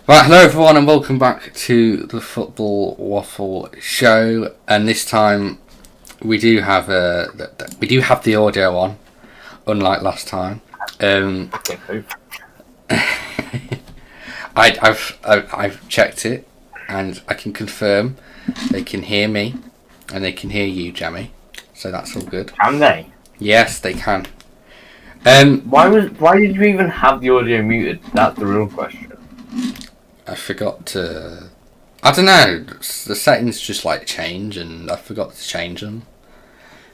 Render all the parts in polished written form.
Right, hello everyone and welcome back to the Football Waffle show. And this time we do have the audio on, unlike last time. I've checked it and I can confirm they can hear me and they can hear you, Jammie. So that's all good. Can they? Yes, they can. Why did you even have the audio muted? That's the real question. I forgot to... I don't know. The settings just change and I forgot to change them.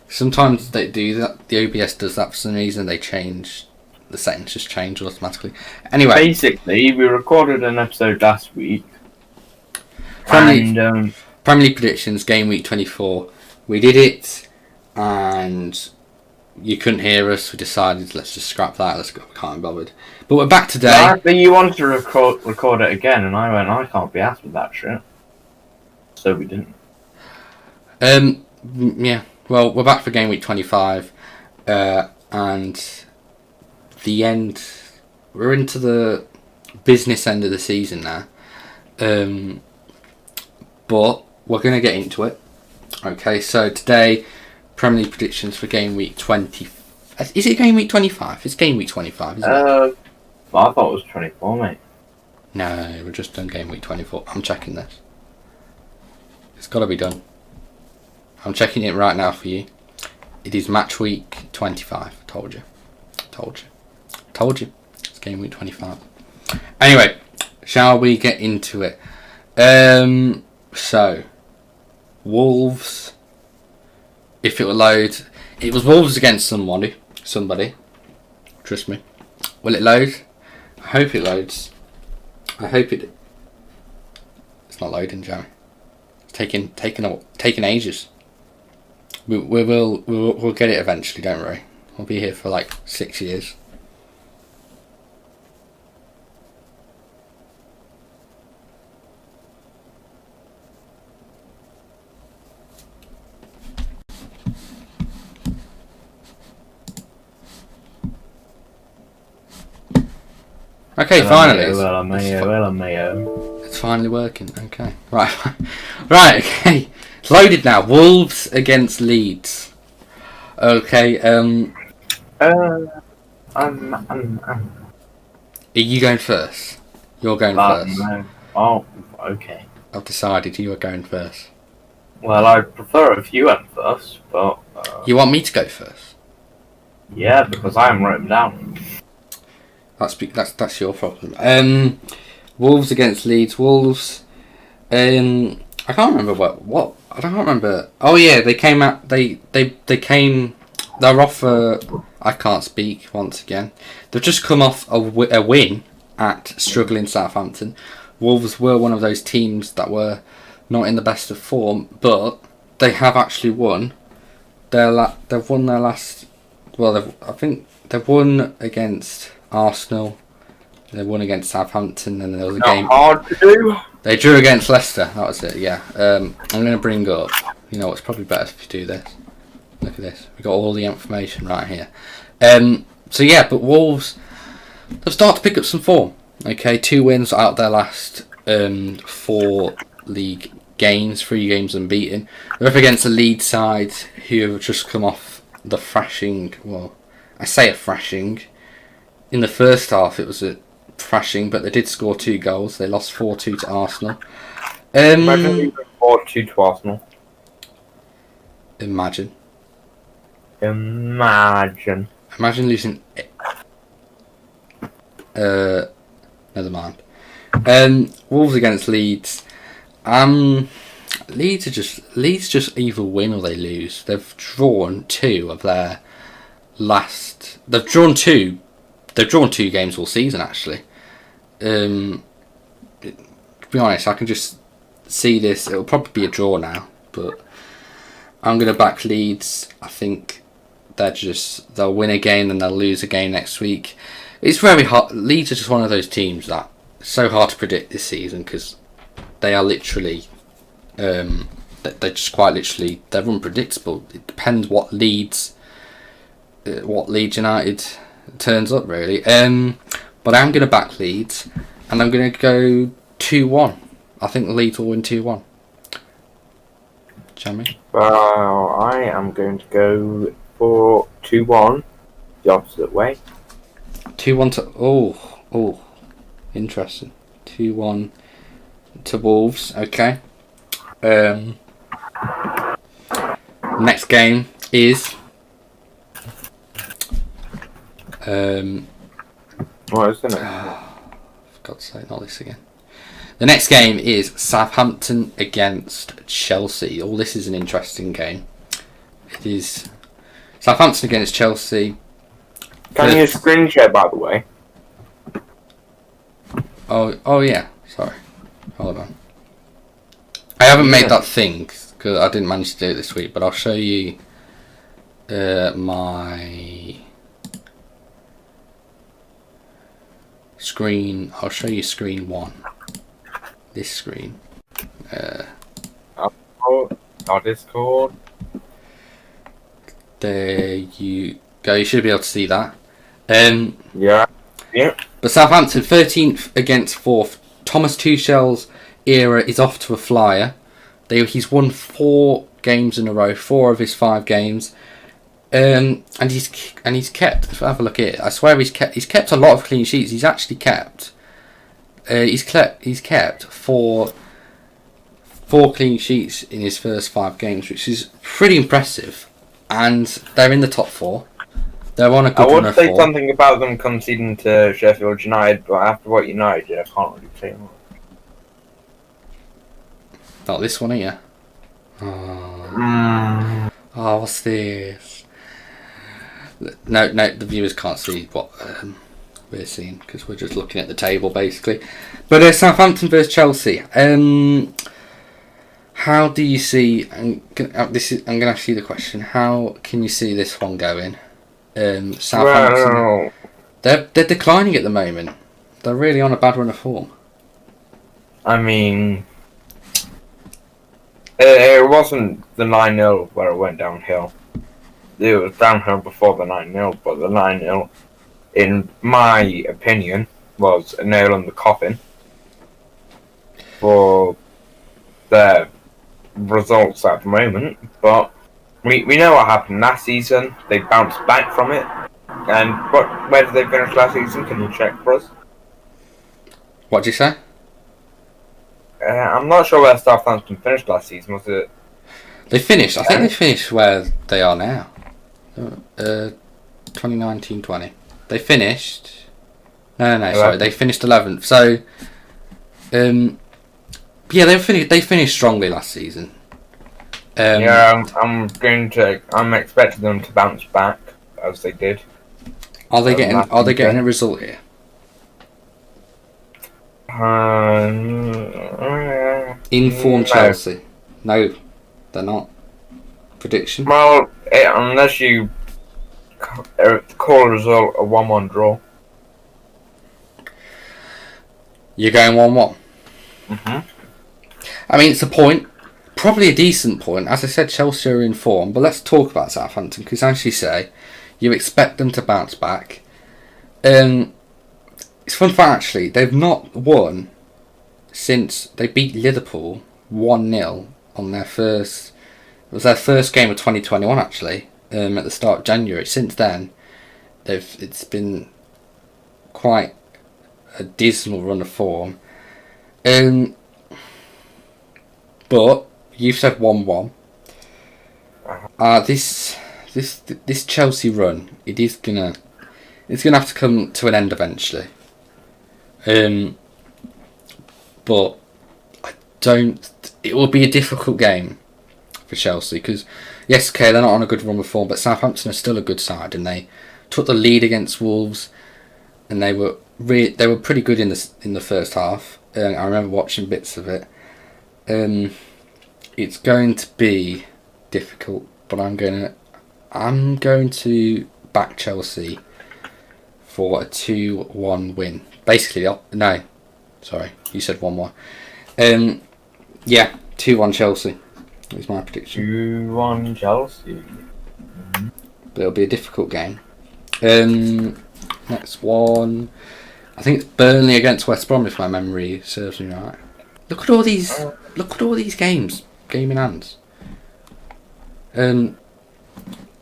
Sometimes they do that. The OBS does that for some reason. They change... The settings just change automatically. Anyway. Basically, we recorded an episode last week. Premier League predictions, Game Week 24. We did it and you couldn't hear us. We decided let's just scrap that. We can't be bothered. But we're back today. Actually, you wanted to record it again, and I went, I can't be asked with that shit. So we didn't. Yeah. Well, we're back for Game Week 25, and the end. We're into the business end of the season now. But we're going to get into it. Okay, so today, Premier League predictions for Game Week 20. Is it Game Week 25? It's Game Week 25, isn't it? Well, I thought it was 24, mate. No, we're just done Game Week 24. I'm checking this. It's got to be done. I'm checking it right now for you. It is Match Week 25. Told you. It's Game Week 25. Anyway, shall we get into it? So, Wolves. If it will load, it was Wolves against somebody. Trust me. Will it load? I hope it loads. I hope it. It's not loading, Jammie. It's taking ages. We'll get it eventually. Don't worry. We'll be here for 6 years. Okay, finally. It's finally working. Okay. Right. Okay. It's loaded now. Wolves against Leeds. Okay, Are you going first? You're going first. No. Oh, okay. I've decided you are going first. Well, I'd prefer if you went first, but... You want me to go first? Yeah, because I am written down. That's your problem. Wolves against Leeds. Wolves. I can't remember what. I don't remember. Oh yeah, they came out. They came. They're off. I can't speak once again. They've just come off a win at struggling Southampton. Wolves were one of those teams that were not in the best of form, but they have actually won. They've won their last. Well, I think they've won against Arsenal. They won against Southampton, and there was a game. Hard to do. They drew against Leicester. That was it. Yeah. I'm going to bring up. You know, it's probably better if you do this. Look at this. We got all the information right here. So yeah, but Wolves have started to pick up some form. Okay, 2 wins out of their last 4 league games, 3 games unbeaten. They're up against a Leeds side who have just come off the thrashing. Well, I say a thrashing. In the first half, it was a thrashing, but they did score 2 goals. They lost 4-2 to Arsenal. Imagine 4-2 to Arsenal. Imagine losing. Never mind. Wolves against Leeds. Leeds just either win or they lose. They've drawn 2 of their last. They've drawn 2 games all season, actually. To be honest, I can just see this. It'll probably be a draw now, but I'm going to back Leeds. I think they'll win a game and they'll lose a game next week. It's very hard. Leeds are just one of those teams that it's so hard to predict this season because they are literally, they're just quite literally, they're unpredictable. It depends what Leeds United turns up, really. But I'm going to back Leeds, and I'm going to go 2-1. I think the Leeds will win 2-1. Jammie? Well, I am going to go for 2-1, the opposite way. 2-1 to... Oh, interesting. 2-1 to Wolves, okay. Next game is... What is it? For God's sake, not this again. The next game is Southampton against Chelsea. Oh, this is an interesting game. It is Southampton against Chelsea. Can you screen share, by the way? Oh yeah. Sorry. Hold on. I haven't made that thing because I didn't manage to do it this week, but I'll show you my screen. I'll show you screen 1. This screen. Our Discord. There you go. You should be able to see that. Yeah. But Southampton 13th against 4th. Thomas Tuchel's era is off to a flyer. He's won 4 games in a row, 4 of his 5 games, and he's kept. If I have a look at it, I swear he's kept a lot of clean sheets. He's actually kept. He's kept 4 clean sheets in his first 5 games, which is pretty impressive. And they're in the top 4. They're on a good run of form. I would say something about them conceding to Sheffield United, but after what United did, I can't really say much. Not this one here. Oh, what's this? No, the viewers can't see what we're seeing because we're just looking at the table basically. But Southampton versus Chelsea. How do you see? I'm going to ask you the question. How can you see this one going? Southampton. Well, they're declining at the moment. They're really on a bad run of form. I mean, it wasn't the 9-0 where it went downhill. It was downhill before the 9-0, but the 9-0, in my opinion, was a nail in the coffin for their results at the moment. But we know what happened last season. They bounced back from it. And where did they finish last season? Can you check for us? What did you say? I'm not sure where Southampton finished last season. Was it? They finished. I think they finished where they are now. 2019-20. They finished. No. 11th. Sorry, they finished 11th. So, yeah, they finished strongly last season. I'm expecting them to bounce back as they did. Are they getting a result here? Informed Chelsea. No, they're not. Prediction? Well, unless you call a result a 1-1 draw. You're going 1-1? Mm-hmm. I mean, it's a point. Probably a decent point. As I said, Chelsea are in form. But let's talk about Southampton, because as you say, you expect them to bounce back. It's fun fact, actually. They've not won since they beat Liverpool 1-0 on their first... It was their first game of 2021, actually, at the start of January. Since then, it's been quite a dismal run of form. But you've said 1-1. This Chelsea run, it's gonna have to come to an end eventually. But I don't. It will be a difficult game for Chelsea because yes, okay, they're not on a good run of form, but Southampton are still a good side, and they took the lead against Wolves, and they were pretty good in the first half. I remember watching bits of it. It's going to be difficult, but I'm going to back Chelsea for a 2-1 win. Basically, no, sorry, you said 1-1. Yeah, 2-1 Chelsea is my prediction. 2-1 Chelsea. But it'll be a difficult game. Next one, I think it's Burnley against West Brom, if my memory serves me right. Look at all these. Look at all these games. Game in hands.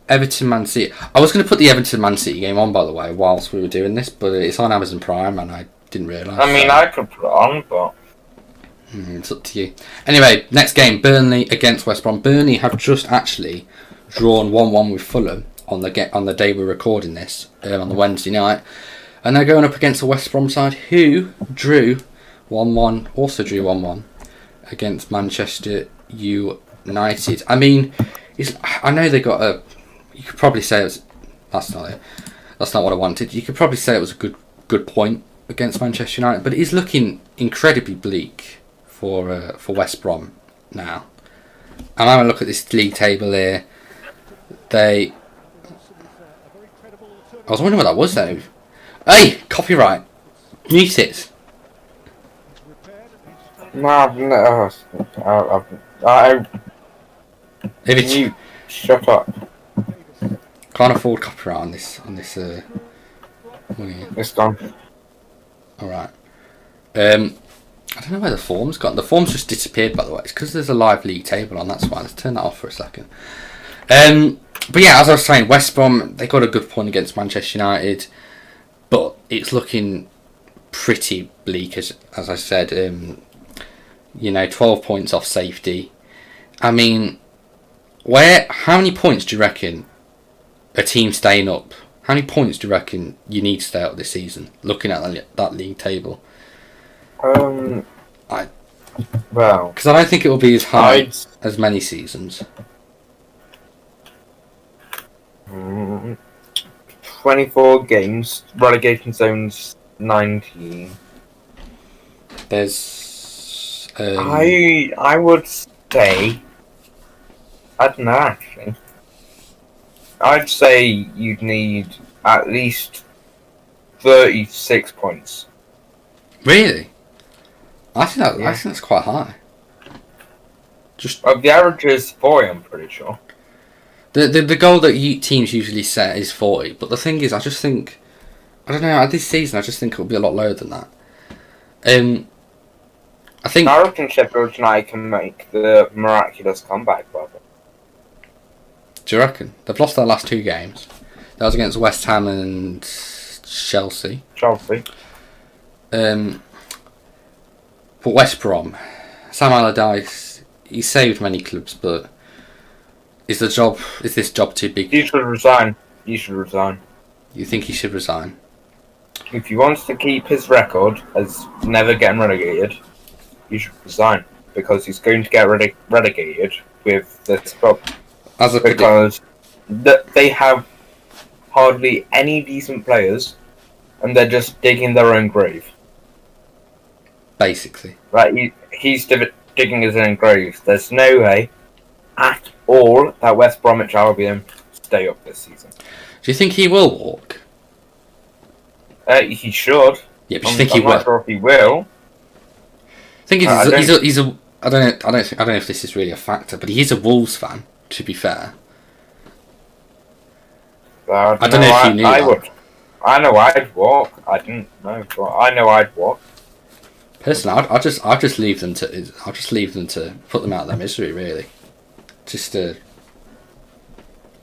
Everton Man City. I was going to put the Everton Man City game on, by the way, whilst we were doing this, but it's on Amazon Prime, and I didn't realise. I mean, I could put it on, but it's up to you. Anyway, next game, Burnley against West Brom. Burnley have just actually drawn 1-1 with Fulham on the day we're recording this, on the Wednesday night, and they're going up against the West Brom side who drew 1-1, also drew 1-1 against Manchester United. I mean, I know they got a. You could probably say it was. That's not it. That's not what I wanted. You could probably say it was a good point against Manchester United, but it is looking incredibly bleak for West Brom now. I'm having a look at this league table here. I was wondering what that was though. Hey, copyright. Mute it. no. If it's, You shut up. can't afford copyright on this. Money. It's gone. All right. I don't know where the form's gone. The form's just disappeared, by the way. It's because there's a live league table on. That's why. Let's turn that off for a second. But yeah, as I was saying, West Brom, they got a good point against Manchester United, but it's looking pretty bleak, as I said. 12 points off safety. I mean, how many points do you reckon a team staying up? How many points do you reckon you need to stay up this season? Looking at that league table, Well, because I don't think it will be as high as many seasons. 24 games, relegation zones 19. There's. I would say. I don't know actually. I'd say you'd need at least 36 points. Really? I think that's quite high. The average is 40, I'm pretty sure. The goal that teams usually set is 40, but the thing is, I don't know, this season I just think it'll be a lot lower than that. I reckon Sheffield United can make the miraculous comeback, brother. Do you reckon? They've lost their last 2 games. That was against West Ham and Chelsea. But West Brom, Sam Allardyce, he saved many clubs, but is this job too big? He should resign. You think he should resign? If he wants to keep his record as never getting relegated, he should resign, because he's going to get relegated with this club. Because they have hardly any decent players, and they're just digging their own grave. Basically. Right, he's digging his own grave. There's no way at all that West Bromwich Albion stay up this season. Do you think he will walk? He should. Yeah, but you think he will? I'm not sure if he will. I think he's a. I don't know if this is really a factor, but he is a Wolves fan. To be fair, I don't know if you knew. I know I'd walk. I didn't know, but I know I'd walk. Personally, I'll just leave them to put them out of their misery. Really,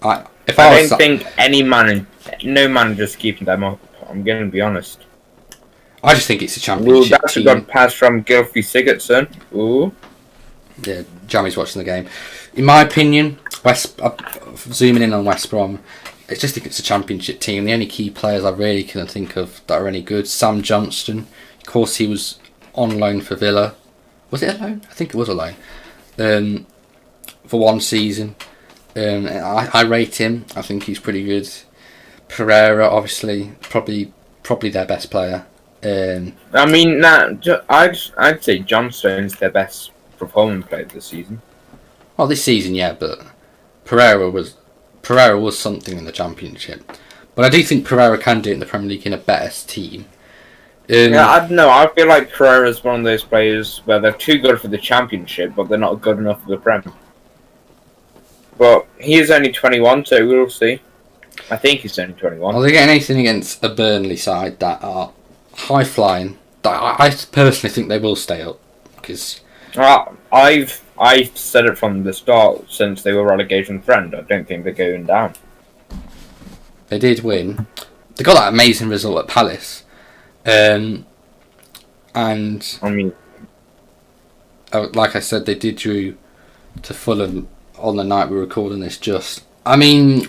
I don't think no manager's keeping them up. I'm going to be honest. I just think it's a championship. That's a good pass from Gylfi Sigurdsson. Ooh. Yeah, Jammie's watching the game. In my opinion, zooming in on West Brom, I just think it's a championship team. The only key players I really can think of that are any good, Sam Johnston. Of course, he was on loan for Villa. Was it a loan? I think it was a loan. For 1 season. I rate him. I think he's pretty good. Pereira, obviously, probably their best player. I mean, I'd say Johnstone's their best performing player this season. Well, this season, yeah, but Pereira was something in the Championship. But I do think Pereira can do it in the Premier League in a better team. I don't know. I feel like Pereira's one of those players where they're too good for the Championship, but they're not good enough for the Premier. But he is only 21, so we'll see. I think he's only 21. Are they getting anything against a Burnley side that are high flying. I personally think they will stay up because I've said it from the start since they were relegation threatened. I don't think they're going down. they did win. They got that amazing result at Palace, and I mean, like I said, they did drew to Fulham on the night we were recording this. I mean,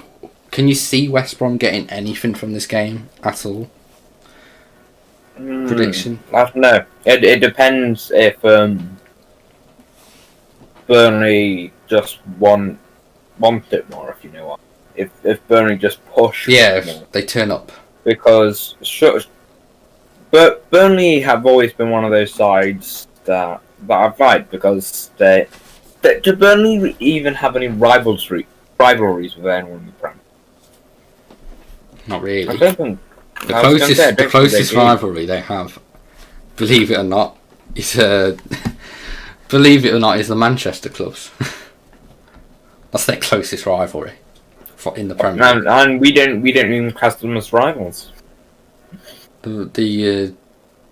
can you see West Brom getting anything from this game at all? Prediction? I don't know. It depends if Burnley just want it more, if you know what. If Burnley just push. Yeah, more. if they turn up. Because but Burnley have always been one of those sides that I've liked because do Burnley even have any rivalries with anyone in the Prem? Not really. I don't think. The closest rivalry they have, believe it or not, is believe it or not, is the Manchester clubs. That's their closest rivalry in the Premier League. And we don't even class them as rivals. Their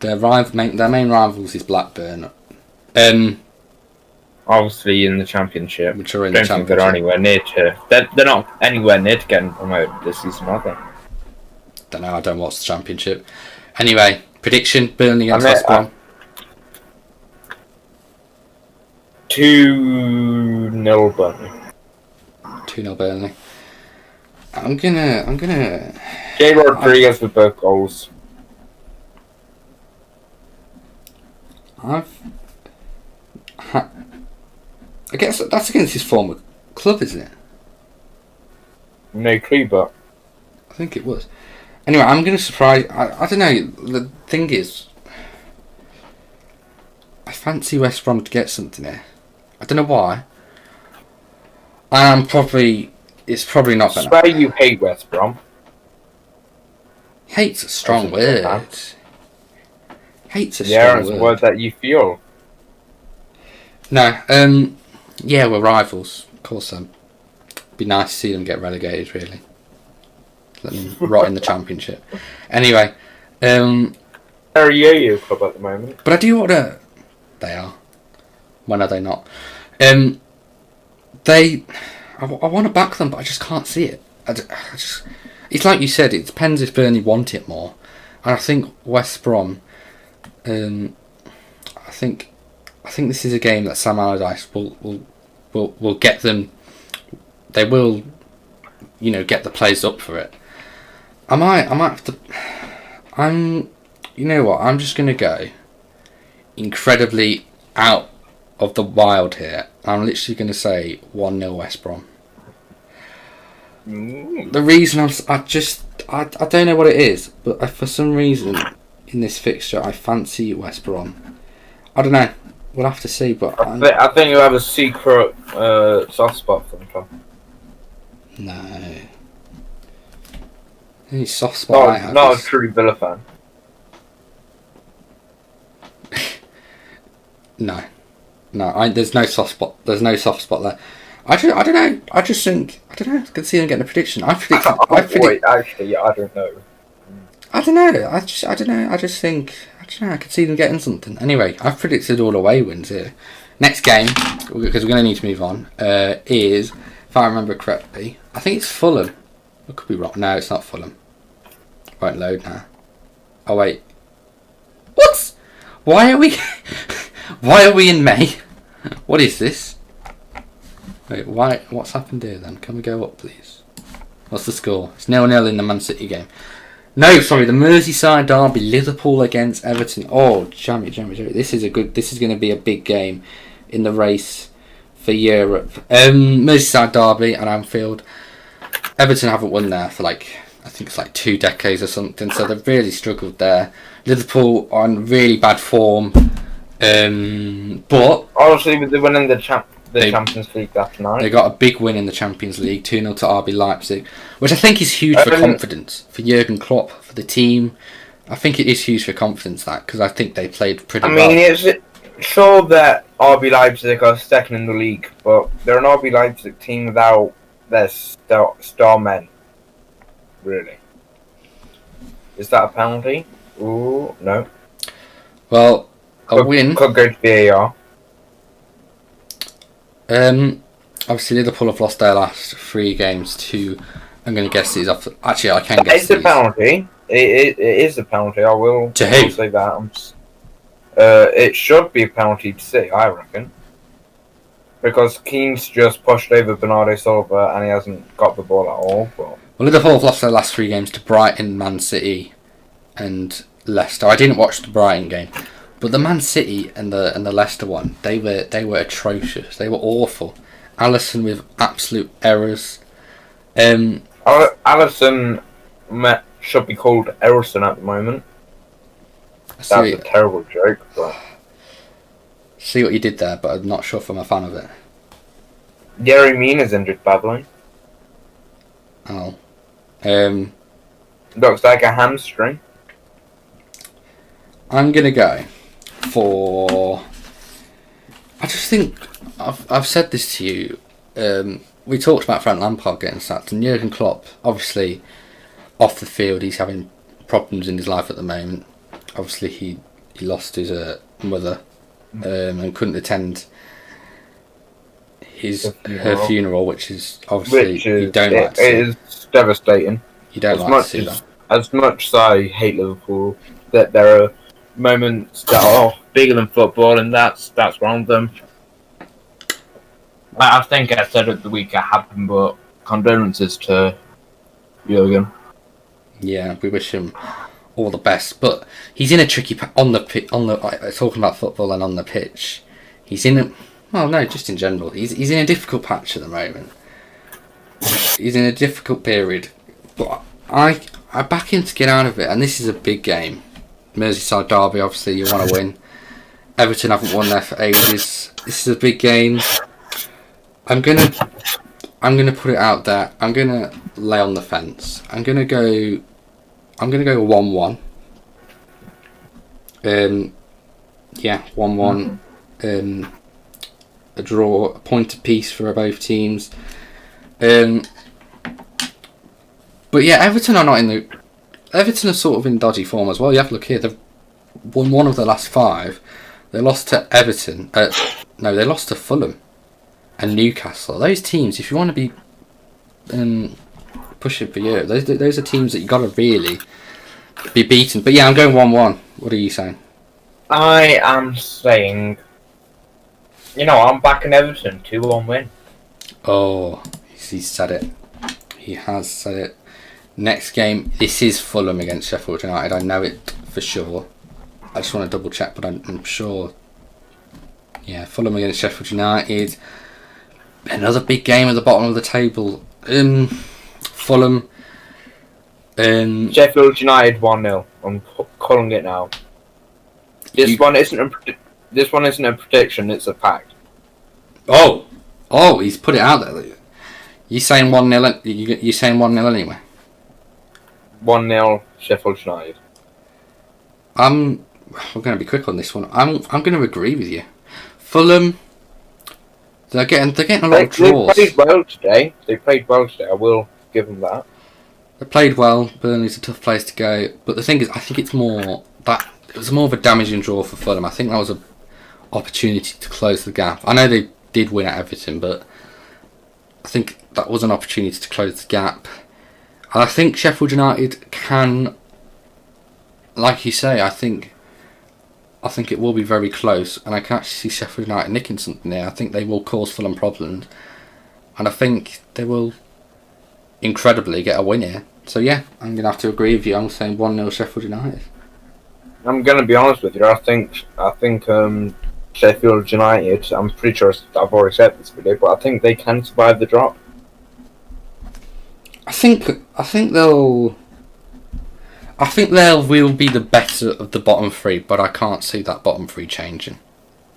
main rivals is Blackburn. Obviously in the Championship. Which are in I the don't think Championship. they're anywhere near to. They're not anywhere near to getting promoted this season, are they? Don't know. I don't watch the Championship. Anyway, prediction: Burnley against West Brom. 2-0 Burnley. 2-0 Burnley. I'm gonna. Jay Rodriguez with both goals. I guess that's against his former club, isn't it? No clue, but I think it was. Anyway, I'm going to surprise. I don't know. The thing is, I fancy West Brom to get something here. I don't know why. It's probably not going to. Swear you hate West Brom. Hate's a strong word. Hate's a Yeah, strong it's word. a word that you feel. No, yeah, we're rivals. Of course, be nice to see them get relegated, really. Let them rot in the Championship. Anyway, they're a yo-yo club at the moment. but I do want to. They are. When are they not? I want to back them, but I just can't see it. It's like you said. It depends if Burnley want it more, and I think West Brom. I think this is a game that Sam Allardyce will get them. They will, get the players up for it. I might have to. You know what? I'm just gonna go incredibly out of the wild here. I'm literally gonna say 1-0 West Brom. The reason I don't know what it is, but for some reason in this fixture I fancy West Brom. I don't know. We'll have to see, but I think you have a secret soft spot for the club. No. Any soft spot I have. Not a true Villa fan. No. There's no soft spot. There's no soft spot there. I don't know. I just think I don't know. I can see them getting a prediction. Wait, actually, I don't know. I don't know. I don't know. I just think I could see them getting something. Anyway, I've predicted all away wins here. Next game, because we're going to need to move on, is, if I remember correctly, I think it's Fulham. I could be wrong. No, it's not Fulham. Won't load now. Oh wait. What? Why are we? Why are we in May? What is this? Wait, why? What's happened here then? Can we go up, please? What's the score? It's 0-0 in the Man City game. No, sorry, the Merseyside derby, Liverpool against Everton. Oh, Jammie. This is going to be a big game in the race for Europe. Merseyside derby at Anfield. Everton haven't won there for I think it's 2 decades or something, so they've really struggled there. Liverpool on really bad form, but obviously they're winning the Champions League that night. They got a big win in the Champions League, 2-0 to RB Leipzig, which I think is huge for confidence for Jurgen Klopp, for the team. I think it is huge for confidence, that, because I think they played pretty well. Is it sure that RB Leipzig are second in the league, but they're an RB Leipzig team without their star men. Really? Is that a penalty? Ooh, no. Well, a win. Could go to VAR. Obviously Liverpool have lost their last 3 games to. I'm going to guess these off. Actually, I can guess It's a these. penalty. It is a penalty. I will who? say that. It should be a penalty to see, I reckon. Because Keane's just pushed over Bernardo Silva and he hasn't got the ball at all. But... Well, Liverpool have lost their last 3 games to Brighton, Man City, and Leicester. I didn't watch the Brighton game, but the Man City and the Leicester one, they were atrocious. They were awful. Alisson with absolute errors. Alisson should be called Errolson at the moment. That's a terrible joke, but... See what you did there, but I'm not sure if I'm a fan of it. Yerry Mina's injured badly. Oh. Looks like a hamstring. I'm going to go for... I just think... I've said this to you. We talked about Frank Lampard getting sacked, and Jurgen Klopp, obviously, off the field, he's having problems in his life at the moment. Obviously, he lost his mother and couldn't attend her funeral, which is obviously you don't like to see. It is devastating. You don't like to see that. As much as I hate Liverpool, that there are moments that are bigger than football, and that's one of them. I think I said it the week it happened, but condolences to Jurgen. Yeah, we wish him all the best, but he's in a tricky talking about football and on the pitch. He's in a just in general. He's in a difficult patch at the moment. He's in a difficult period, but I back him to get out of it. And this is a big game, Merseyside derby. Obviously, you want to win. Everton haven't won there for ages. This is a big game. I'm gonna put it out there. I'm gonna lay on the fence. I'm gonna go 1-1. 1-1. A draw, a point apiece for both teams. But yeah, Everton are sort of in dodgy form as well. You have to look here. They've won 1 of the last 5. They lost to Everton. They lost to Fulham and Newcastle. Those teams, if you want to be pushing for Europe, those are teams that you got to really be beaten. But yeah, I'm going 1-1. What are you saying? I am saying, I'm backing Everton 2-1 win. Oh, he's said it. He has said it. Next game, this is Fulham against Sheffield United. I know it for sure. I just want to double check, but I'm sure. Yeah, Fulham against Sheffield United. Another big game at the bottom of the table. Fulham. Sheffield United 1-0. I'm calling it now. This one isn't a prediction. It's a fact. Oh, he's put it out there. You saying 1-0? You saying 1-0 anyway? 1-0 Sheffield United. We're going to be quick on this one. I'm going to agree with you. Fulham. They're getting a lot of draws. They played well today. I will give them that. They played well. Burnley's a tough place to go, but the thing is, I think it was more of a damaging draw for Fulham. I think that was an opportunity to close the gap. I know they did win at Everton, but I think that was an opportunity to close the gap. And I think Sheffield United can, like you say, I think it will be very close, and I can actually see Sheffield United nicking something there. I think they will cause Fulham problems, and I think they will incredibly get a win here. So yeah, I'm going to have to agree with you. I'm saying 1-0 Sheffield United. I'm going to be honest with you. I think Sheffield United, I'm pretty sure I've already said this video, but I think they can survive the drop. I think they'll will be the better of the bottom 3, but I can't see that bottom 3 changing,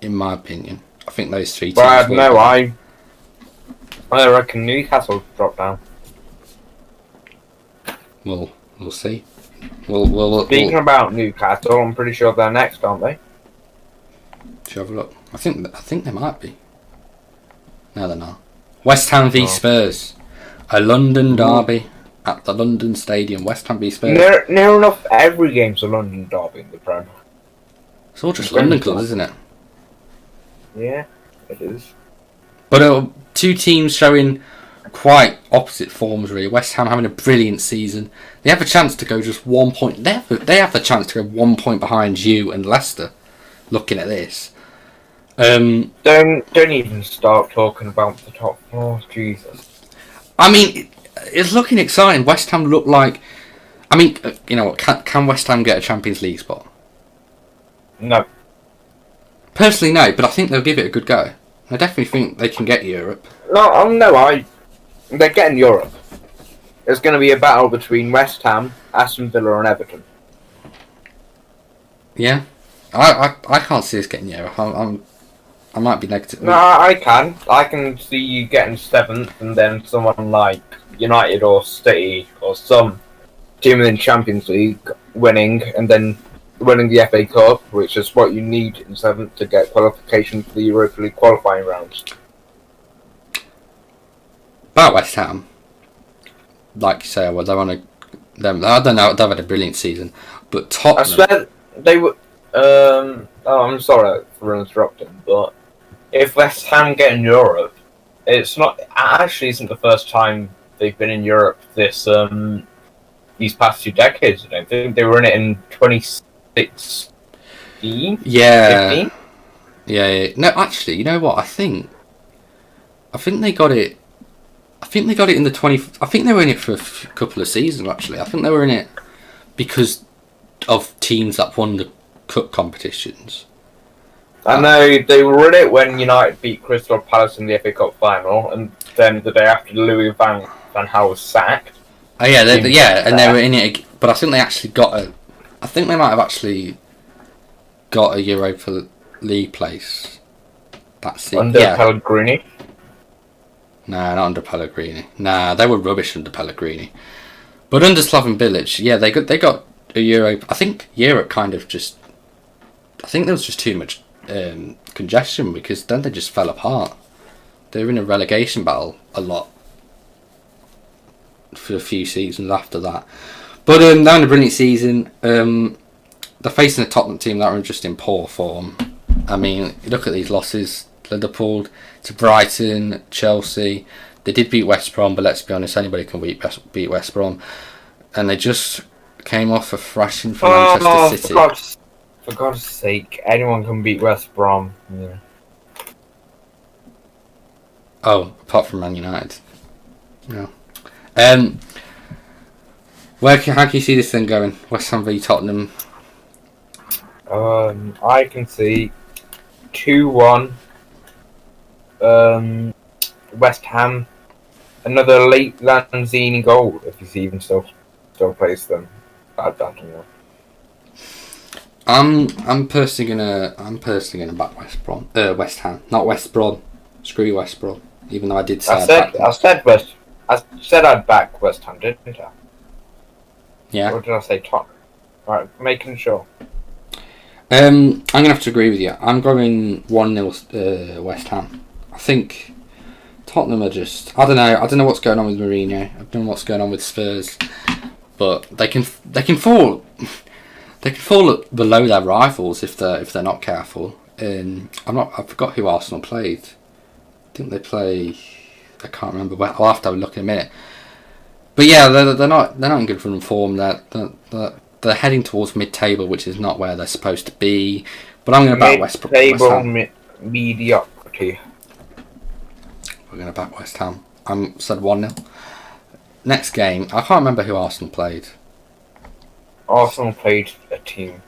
in my opinion. I think those 3 teams. Well, I don't know. I reckon Newcastle drop down. We'll see. Speaking about Newcastle, I'm pretty sure they're next, aren't they? Should have a look. I think they might be. No, they're not. West Ham v Spurs, a London derby. at the London Stadium. West Ham v Spurs. Near enough every game's a London derby in the Prem. It's all just London clubs, isn't it? Yeah, it is. But two teams showing quite opposite forms, really. West Ham having a brilliant season. They have a chance to go just 1 point. They have the chance to go 1 point behind you and Leicester. Looking at this, don't even start talking about the top four. Jesus. I mean, it's looking exciting. West Ham look like. I mean, you know what? Can West Ham get a Champions League spot? No. Personally, no. But I think they'll give it a good go. I definitely think they can get Europe. They're getting Europe. It's going to be a battle between West Ham, Aston Villa, and Everton. Yeah, I can't see us getting Europe. I might be negative. No, I can. I can see you getting 7th, and then someone like United or City or some team in the Champions League winning, and then winning the FA Cup, which is what you need in 7th to get qualification for the Europa League qualifying rounds. About West Ham, like you say, well, they're on a. I don't know. They've had a brilliant season, but Tottenham. I swear they were. I'm sorry for interrupting, but if West Ham get in Europe, it's not. Actually, isn't the first time they've been in Europe this these past 2 decades. I don't think they were in it in 2016. Yeah. 15? Yeah. No, actually, you know what? I think they got it. I think they got it in the 20. I think they were in it for a couple of seasons. Actually, I think they were in it because of teams that won the cup competitions. I know they were in it when United beat Crystal Palace in the FA Cup final, and then the day after Louis van Gaal was sacked. Oh yeah, and they were in it. But I think they actually got a. I think they might have actually got a Europa League place. That's it. Under Pellegrini. Nah, not under Pellegrini. Nah, they were rubbish under Pellegrini. But under Slaven Bilic, yeah, they got a Europe. I think Europe kind of just. I think there was just too much congestion because then they just fell apart. They were in a relegation battle a lot for a few seasons after that. But they're in a brilliant season. They're facing a Tottenham team that are just in poor form. I mean, look at these losses. Liverpool to Brighton, Chelsea. They did beat West Brom, but let's be honest, anybody can beat West Brom. And they just came off a thrashing from Manchester City. For God's sake, anyone can beat West Brom. Yeah. Oh, apart from Man United. No. How can you see this thing going? West Ham v Tottenham. I can see 2-1. West Ham. Another late Lanzini goal if he's even still plays them. I don't know. I'm personally gonna back West Ham, not West Brom. Screw West Brom. Even though I did say I said I'd back West Ham, didn't I? Yeah. Or did I say Tottenham? Right, making sure. I'm gonna have to agree with you. I'm going 1-0 West Ham. I think Tottenham are just. I don't know what's going on with Mourinho. I don't know what's going on with Spurs, but they can fall. They can fall below their rivals if they're not careful. I forgot who Arsenal played. I think they play. I can't remember. I'll have to have a look in a minute. But yeah, they're not in good form. They're heading towards mid-table, which is not where they're supposed to be. But I'm going to back West Ham. Mid-table mediocrity. We're going to back West Ham. I'm said 1-0. Next game, I can't remember who Arsenal played. Arsenal played a team.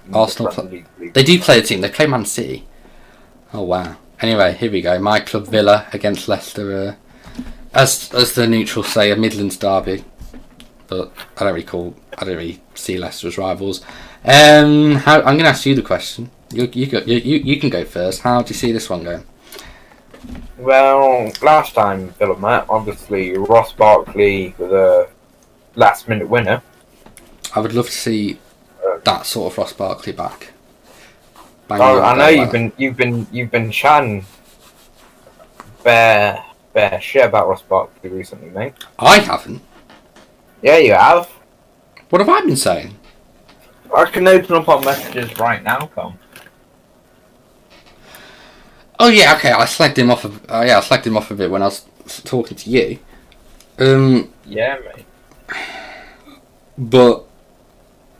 They do play a team. They play Man City. Oh wow. Anyway, here we go. My club Villa against Leicester. As the neutrals say, a Midlands derby. But I don't really see Leicester as rivals. I'm going to ask you the question. You can go first. How do you see this one going? Well, last time Villa met, obviously Ross Barkley was a last-minute winner. I would love to see that sort of Ross Barkley back. I know you've been chatting bare shit about Ross Barkley recently, mate. I haven't. Yeah, you have. What have I been saying? I can open up our messages right now, Tom. Oh yeah, okay. I slagged him off. I slagged him off a bit when I was talking to you. Yeah, mate. But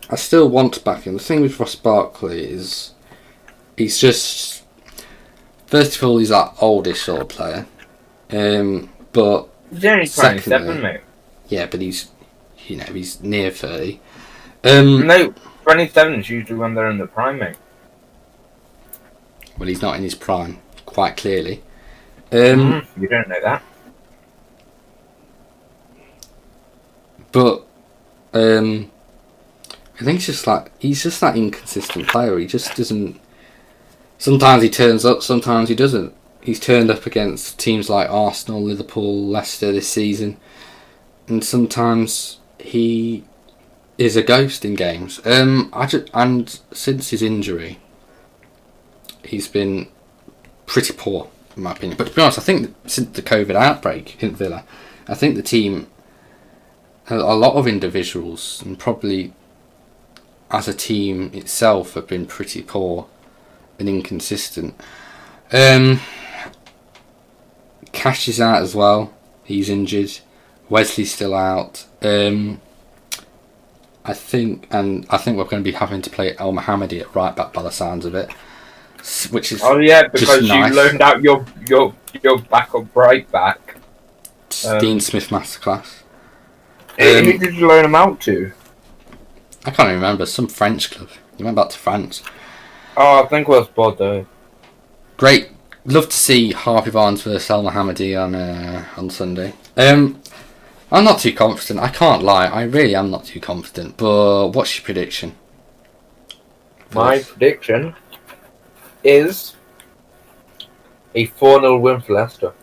I still want to back him. The thing with Ross Barkley is he's just, first of all, he's that oldish sort of player. But He's only 27, mate. Yeah, but he's near 30. No, 27 is usually when they're in the prime, mate. Well, he's not in his prime, quite clearly. You don't know that. But I think he's just that inconsistent player. He just doesn't. Sometimes he turns up, sometimes he doesn't. He's turned up against teams like Arsenal, Liverpool, Leicester this season, and sometimes he is a ghost in games. And since his injury, he's been pretty poor, in my opinion. But to be honest, I think since the COVID outbreak in Villa, I think the team, a lot of individuals, and probably as a team itself, have been pretty poor and inconsistent. Cash is out as well. He's injured. Wesley's still out. I think we're going to be having to play El Mohammadi at right back by the sounds of it, which is because you nice. loaned out your backup right back. Dean Smith masterclass. Who did you loan him out to? I can't even remember. Some French club. He went back to France. Oh, I think it was Bordeaux. Great. Love to see Harvey Barnes versus El Mohammadi on Sunday. I'm not too confident. I can't lie. I really am not too confident. But what's your prediction? My prediction is a 4-0 win for Leicester.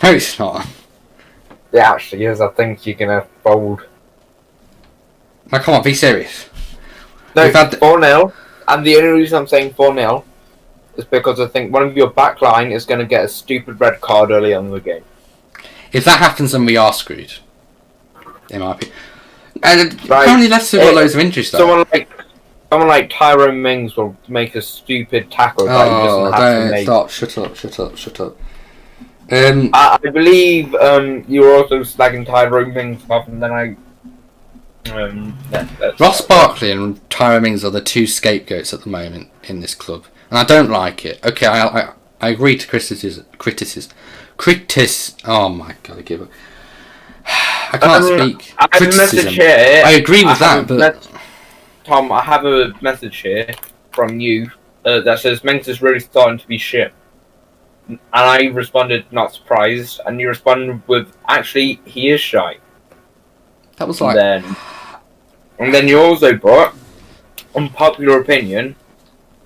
No, it's not. It actually is. I think you're going to fold. Now, come on, be serious. No, 4-0. And the only reason I'm saying 4-0 is because I think one of your back line is going to get a stupid red card early on in the game. If that happens, then we are screwed. In my opinion. And apparently Leicester got loads of injuries, though. Someone like Tyrone Mings will make a stupid tackle that he doesn't have to make. Stop. Shut up. I believe you were also slagging Tyrone Mings off, and then Ross Barkley and Tyrone Mings are the two scapegoats at the moment in this club, and I don't like it. Okay, I agree to criticism. Oh my god, I give up. I can't speak. I have a message here. I agree with that, but Tom, I have a message here from you that says Mings is really starting to be shit. And I responded, not surprised, and you responded with, actually, he is shy. That was like... And then you also brought, unpopular opinion,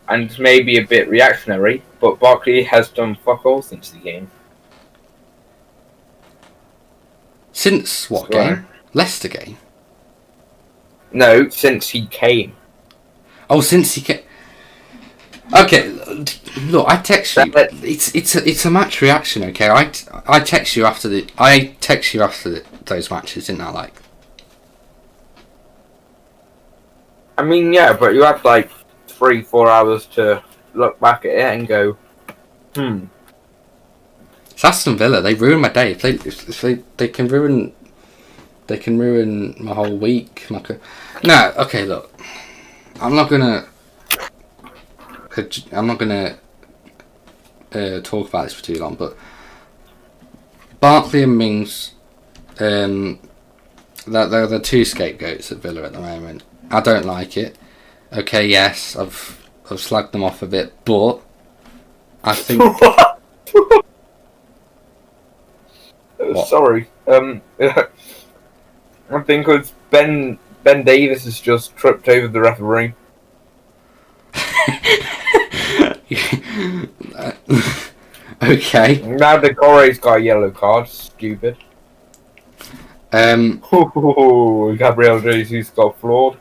and maybe a bit reactionary, but Barkley has done fuck all since the game. Since what game? Leicester game? No, since he came. Oh, since he came... Okay, look, I text you. It's a match reaction, okay? I text you after those matches, didn't I? Like, I mean, yeah, but you have like 3-4 hours to look back at it and go, It's Aston Villa. They ruin my day. If they can ruin my whole week. No, okay, look, I'm not gonna talk about this for too long, but Barkley and Mings, they're the two scapegoats at Villa at the moment. I don't like it. Okay, yes, I've slagged them off a bit, but I think. Sorry. I think because Ben Davis has just tripped over the referee. Okay. Now Decore's got a yellow card. Stupid. Gabriel Jesus got floored.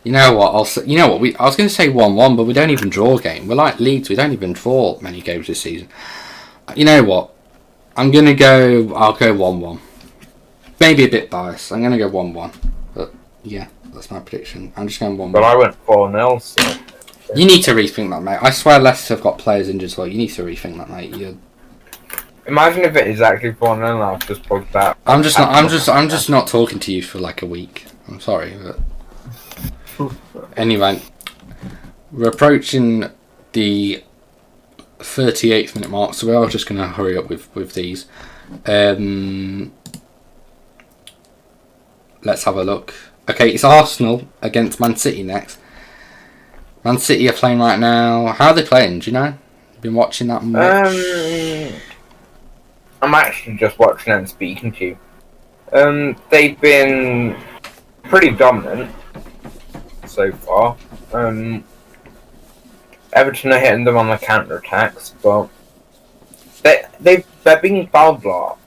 You know what? I was going to say 1-1, but we don't even draw a game. We're like Leeds. We don't even draw many games this season. You know what? I'll go 1-1. maybe a bit biased. I'm going to go 1-1. But yeah, that's my prediction. I'm just going 1-1. But I went 4-0, so... You need to rethink that, mate. I swear Leicester have got players injured as well. You need to rethink that, mate. Imagine if it is actually 4-0, I've just plugged that. I'm just not talking to you for like a week. I'm sorry, but anyway, we're approaching the 38th minute mark, so we are just going to hurry up with these. Let's have a look. Okay, it's Arsenal against Man City next. Man City are playing right now. How are they playing? Do you know? Been watching that much? I'm actually just watching and speaking to you. They've been pretty dominant so far. Everton are hitting them on the counter attacks, but they're being fouled a lot.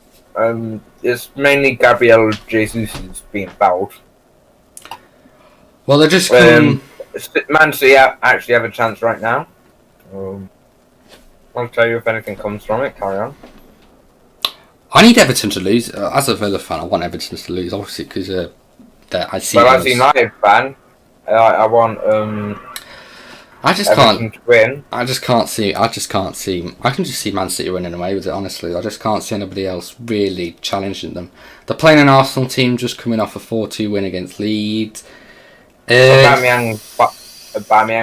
It's mainly Gabriel Jesus who's being fouled. Well, they're just Man City actually have a chance right now. I'll tell you if anything comes from it. Carry on. I need Everton to lose. As a Villa fan, I want Everton to lose, obviously, because I see. Well, as a United fan, I want I just Everton can't to win. I can just see Man City running away with it. Honestly, I just can't see anybody else really challenging them. They're playing an Arsenal team just coming off a 4-2 win against Leeds. Aubameyang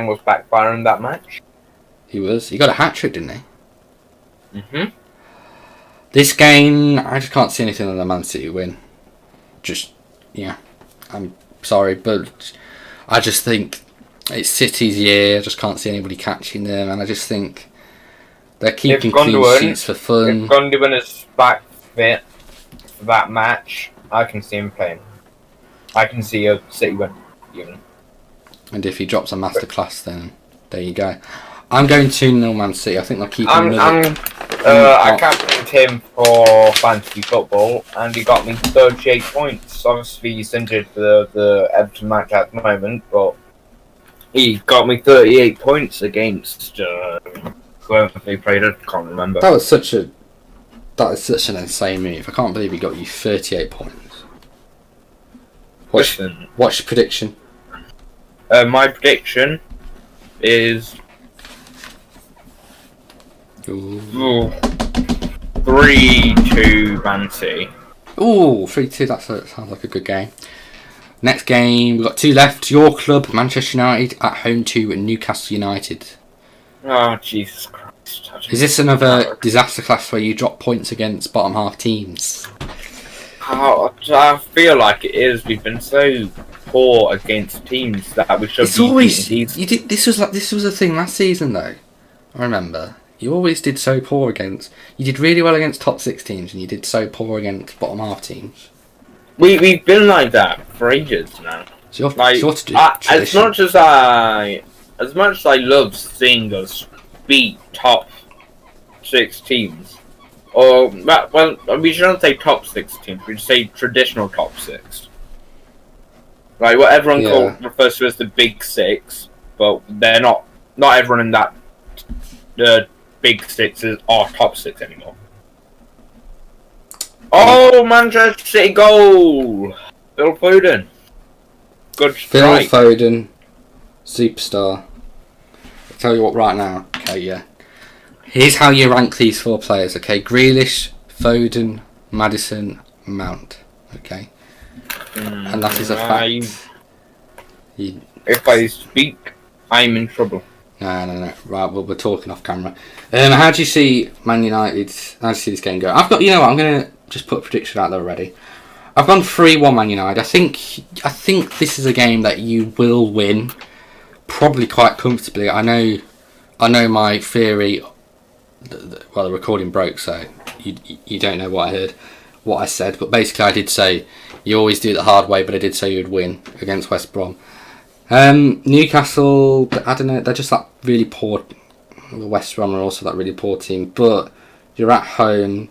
was backfiring that match. He got a hat trick, didn't he? Mhm. This game, I just can't see anything other than Man City win. I'm sorry, but I just think it's City's year. I just can't see anybody catching them, and I just think they're keeping clean sheets for fun. If Gundogan is back fit for that match, I can see him playing. I can see a City win, even. And if he drops a masterclass, then there you go. I'm going 2-0 Man City. I think they'll keep him. I captained him for fantasy football, and he got me 38 points. Obviously, he's injured for the Everton match at the moment, but he got me 38 points against whoever they played. I can't remember. That is such an insane move. I can't believe he got you 38 points. What's your prediction? My prediction is 3-2 Man City. Ooh, 3-2. That sounds like a good game. Next game, we've got two left. Your club, Manchester United, at home to Newcastle United. Oh, Jesus Christ. Is this another disaster class where you drop points against bottom half teams? Oh, I feel like it is. We've been so poor against teams that we should This was a thing last season, though. I remember. You always did so poor against... You did really well against top 6 teams, and you did so poor against bottom half teams. We've been like that for ages now. It's your tradition. As much as I love seeing us beat top 6 teams, or well, we shouldn't say top 6 teams. We should say traditional top 6. Like what everyone refers to as the big 6, but they're not. Not everyone in that big 6s are top 6 anymore. Oh, Manchester City goal! Phil Foden. Good strike. Phil Foden, superstar. I'll tell you what right now. Okay, yeah. Here's how you rank these 4 players, okay? Grealish, Foden, Maddison, Mount. Okay? And that is a fact. If I speak, I'm in trouble. No. Right, well, we're talking off camera. How do you see Man United? How do you see this game go? I'm going to just put a prediction out there already. I've gone 3-1 Man United. I think this is a game that you will win, probably quite comfortably. I know my theory. Well, the recording broke, so you don't know what I said. But basically, I did say you always do it the hard way, but I did say you'd win against West Brom. Newcastle, I don't know, they're just that really poor. The West Brom are also that really poor team, but you're at home,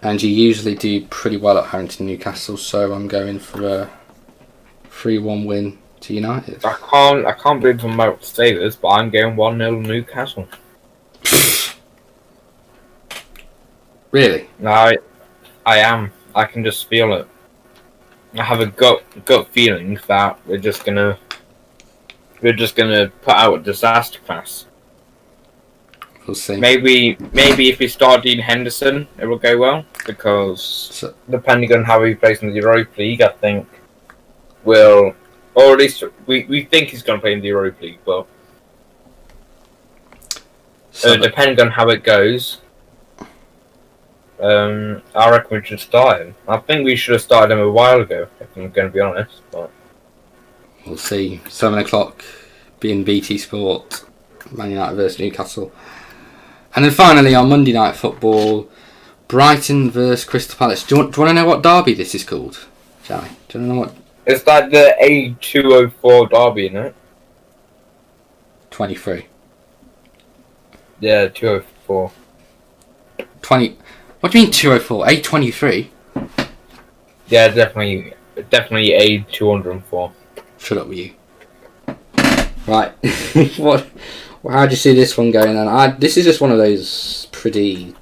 and you usually do pretty well at home to Newcastle. So I'm going for a 3-1 win to United. I can't believe I'm about to say this, but I'm going 1-0 Newcastle. Really? No, I am. I can just feel it. I have a gut feeling that we're just gonna put out a disaster class. We'll see. Maybe if we start Dean Henderson, it will go well because depending on how he plays in the Europa League, I think or at least we think he's going to play in the Europa League. But depending on how it goes, I reckon we should start him. I think we should have started him a while ago, if I'm going to be honest. But we'll see. 7:00, being BT Sport, Man United versus Newcastle. And then finally on Monday Night Football, Brighton versus Crystal Palace. Do you want to know what derby this is called, Jammie? Do you want to know what? It's like the A204 derby, isn't it? 23. Yeah, 204. 20. What do you mean 204? A23? Yeah, definitely A204. Shut up with you. Right. What? How do you see this one going on? This is just one of those pretty.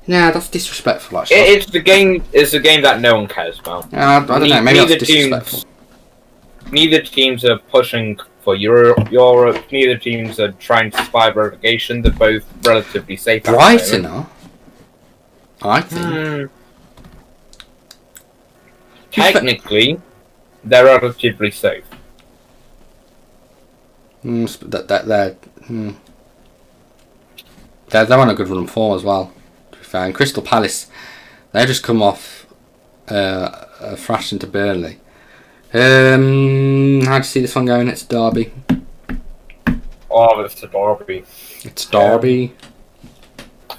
Nah, that's disrespectful. Actually, it's the game. It's a game that no one cares about. I don't know. Maybe that's disrespectful. Neither teams are pushing for Europe. Neither teams are trying to survive relegation. They're both relatively safe. Brighton are. I think. Technically, they're relatively safe. They're on a good run form as well. To be fair, and Crystal Palace, they just come off a thrash into Burnley. How do you see this one going? It's Derby. Oh, it's a Derby. It's Derby.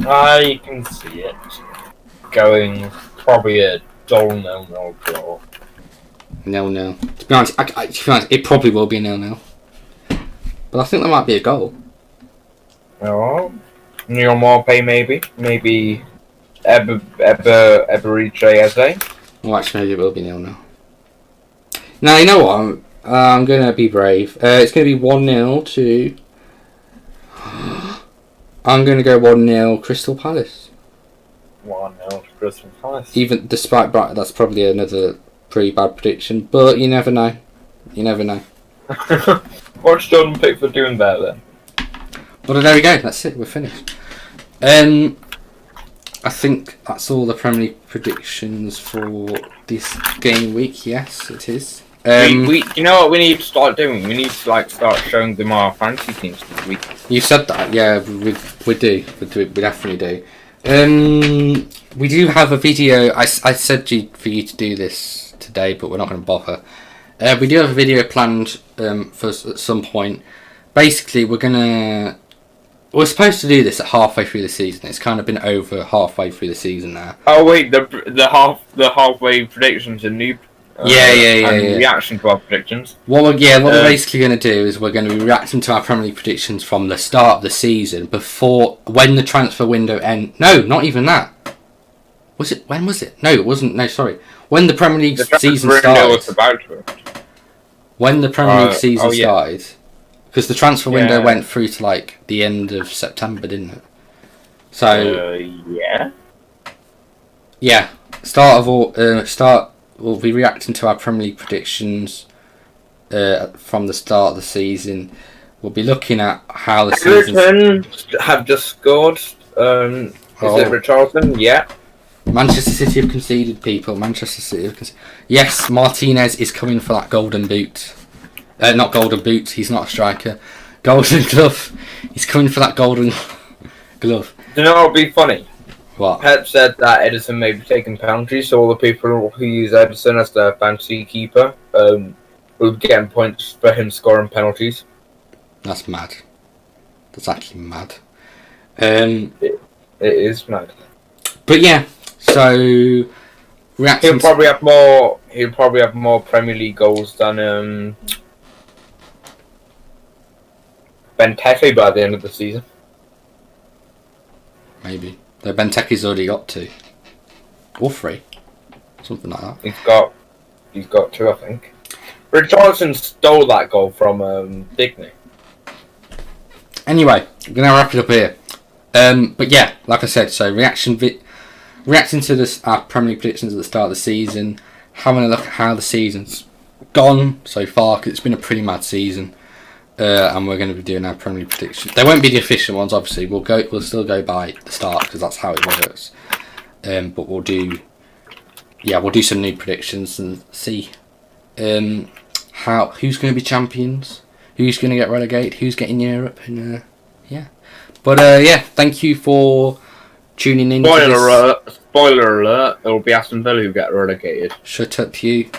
I can see it going probably a dull 0-0 draw. 0-0. To be honest, it probably will be a 0-0. But I think there might be a goal. Oh, Neil Morpay maybe Eberiche Eze. Well, actually, maybe it will be 0-0. Now, you know what? I'm going to be brave. It's going to be 1-0 to... I'm going to go 1-0 Crystal Palace. 1-0 to Crystal Palace. Even despite Brighton, that's probably another pretty bad prediction. But you never know. You never know. What's Jordan Pickford doing there then? But there we go. That's it. We're finished. I think that's all the Premier League predictions for this game week. Yes, it is. You know what we need to start doing? We need to start showing them our fantasy teams this week. You said that, yeah. We do. We definitely do. We do have a video. I said for you to do this today, but we're not going to bother. We do have a video planned for at some point. Basically, we're supposed to do this at halfway through the season. It's kind of been over halfway through the season now. Oh wait, the halfway predictions are new. Reaction to our predictions. What we're basically going to do is we're going to be reacting to our Premier League predictions from the start of the season when the transfer window ends. No, not even that. Was it? When was it? No, it wasn't. No, sorry. When the Premier League season started. When the Premier League season started. Because the transfer window went through to the end of September, didn't it? So we'll be reacting to our Premier League predictions from the start of the season. We'll be looking at how the season have just scored. Is it Richarlison? Yeah. Manchester City have conceded, people. Manchester City have conceded. Yes, Martinez is coming for that golden boot. Not golden boot, he's not a striker. Golden glove. He's coming for that golden glove. Do you know what would be funny? What? Pep said that Edison may be taking penalties, so all the people who use Edison as their fantasy keeper will be getting points for him scoring penalties. That's mad. That's actually mad. It is mad. But yeah, so he'll probably have more Premier League goals than Benteke by the end of the season. Maybe. Though Benteke's already got 2. Or 3. Something like that. He's got 2, I think. Richarlison stole that goal from Digney. Anyway, we're going to wrap it up here. But yeah, like I said, so reacting to our Premier League predictions at the start of the season. having a look at how the season's gone so far, because it's been a pretty mad season. And we're going to be doing our Premier League predictions. They won't be the official ones, obviously. We'll still go by the start because that's how it works. But we'll do some new predictions and see who's going to be champions, who's going to get relegated, who's getting Europe, and But thank you for tuning in. Spoiler alert! It'll be Aston Villa who get relegated. Shut up, you.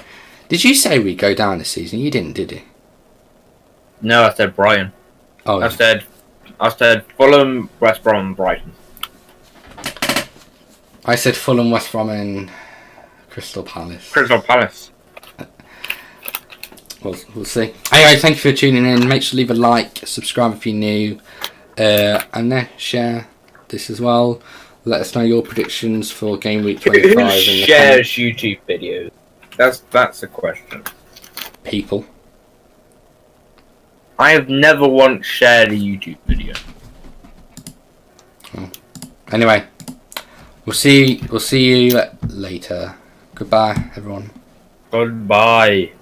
Did you say we go down this season? You didn't, did you? No, I said Brighton. Oh, I said Fulham, West Brom, and Brighton. I said Fulham, West Brom, and Crystal Palace. Crystal Palace. We'll see. Anyway, thank you for tuning in. Make sure to leave a like, subscribe if you're new, and share this as well. Let us know your predictions for Game Week 25. Who shares YouTube videos? That's the question. People. I have never once shared a YouTube video. Oh. Anyway, we'll see you later. Goodbye, everyone. Goodbye.